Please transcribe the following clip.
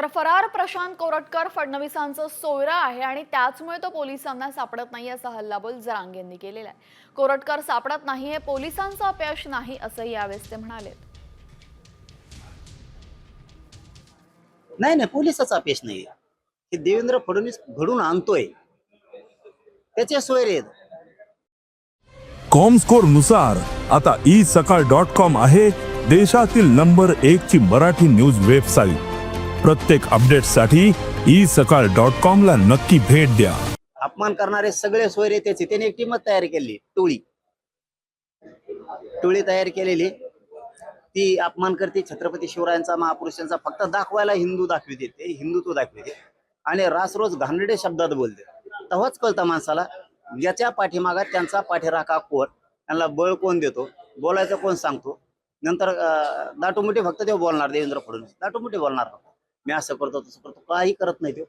तर फरार प्रशांत कोरटकर फडणवीसांचा सोयरा आहे आणि त्याचमुळे तो पोलिसांना सापडत नाही असा हल्लाबोल जरांगेंनी केलेला आहे। कोरटकर सापडत नाहीये, पोलिसांचं अपयश नाही असंही यावेळेस ते म्हणाले। नाही नाही, पोलिसाचा अपयश नाही। हे देवेंद्र फडणवीस घडून आणतोय, त्याचे सोयरे आहेत। कॉमस्कोर नुसार आता isakal.com आहे देशातील नंबर 1 ची मराठी न्यूज वेबसाईट। प्रत्येक अपडेटसाठी isakal.com ला नक्की भेट द्या। अपमान करणारे सगळे सोयरे त्याचे। त्याने एक टीमच तयार केली, टोळी तयार केलेली। ती अपमान करते छत्रपती शिवरायांचा, महापुरुषांचा, फक्त दाखवायला हिंदू दाखविते, ते हिंदुत्व दाखविते आणि रासरोज घाणेरडे शब्दात बोलते। तेव्हाच कळतं माणसाला याच्या पाठीमागा त्यांचा पाठीराखा कोण, त्यांना बळ कोण देतो, बोलायचं कोण सांगतो। नंतर दाटूमुठी फक्त ते बोलणार, देवेंद्र फडणवीस दाटूमुठी बोलणार, मी असं करतो तसं करतो, काही करत नाही तो।